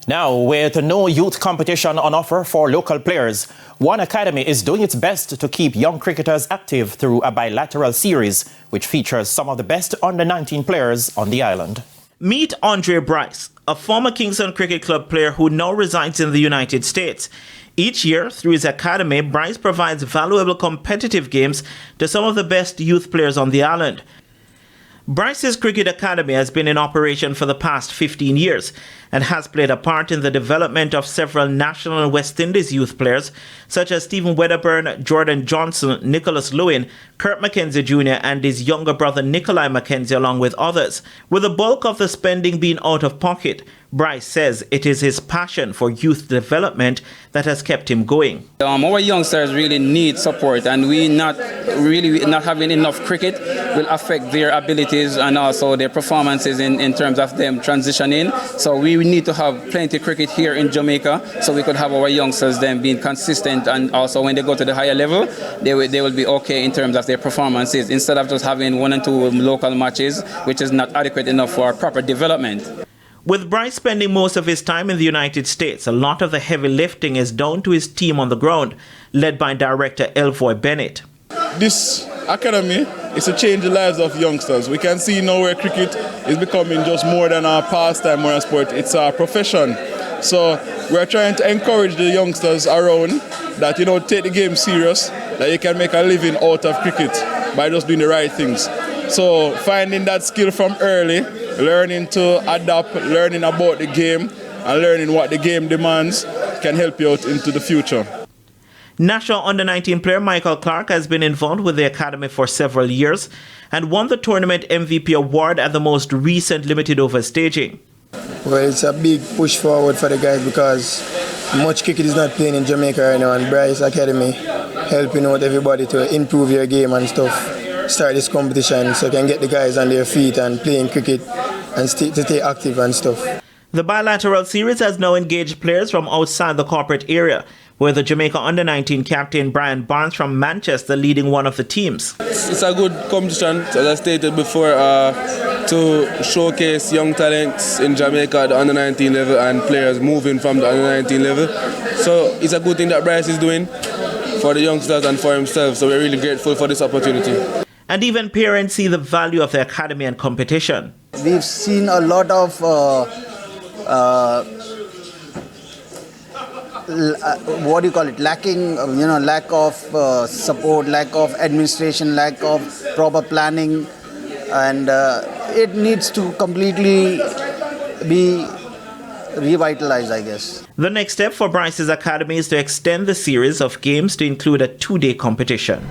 Now, with no youth competition on offer for local players, one academy is doing its best to keep young cricketers active through a bilateral series, which features some of the best under-19 players on the island. Meet Andre Bryce, a former Kingston Cricket Club player who now resides in the United States. Each year, through his academy, Bryce provides valuable competitive games to some of the best youth players on the island. Bryce's cricket academy has been in operation for the past 15 years and has played a part in the development of several national and West Indies youth players such as Stephen Wedderburn, Jordan Johnson, Nicholas Lewin, Kurt Mackenzie Jr. and his younger brother Nikolai Mackenzie along with others. With the bulk of the spending being out of pocket, Bryce says it is his passion for youth development that has kept him going. Our youngsters really need support, and we not having enough cricket will affect their abilities and also their performances in terms of them transitioning. So we need to have plenty of cricket here in Jamaica so we could have our youngsters then being consistent, and also when they go to the higher level, they will be okay in terms of their performances instead of just having 1 and 2 local matches, which is not adequate enough for proper development. With Bryce spending most of his time in the United States, a lot of the heavy lifting is down to his team on the ground, led by director Elvoy Bennett. This academy is to change the lives of youngsters. We can see now where cricket is becoming just more than a pastime or a sport. It's a profession. So we're trying to encourage the youngsters around that, take the game serious, that you can make a living out of cricket by just doing the right things. So finding that skill from early, learning to adapt, learning about the game and learning what the game demands can help you out into the future. National under-19 player Michael Clark has been involved with the academy for several years and won the tournament MVP award at the most recent limited over staging. Well, it's a big push forward for the guys because much cricket is not playing in Jamaica right now, and Bryce Academy helping out everybody to improve your game and stuff. Start this competition so you can get the guys on their feet and playing cricket and to stay active and stuff. The bilateral series has now engaged players from outside the corporate area, with the Jamaica under-19 captain Brian Barnes from Manchester leading one of the teams. It's a good competition, as I stated before, to showcase young talents in Jamaica at the under-19 level and players moving from the under-19 level. So it's a good thing that Bryce is doing for the youngsters and for himself, so we're really grateful for this opportunity. And even parents see the value of the academy and competition. We've seen a lot of lacking, lack of support, lack of administration, lack of proper planning, and it needs to completely be revitalized, I guess. The next step for Bryce's academy is to extend the series of games to include a 2-day competition.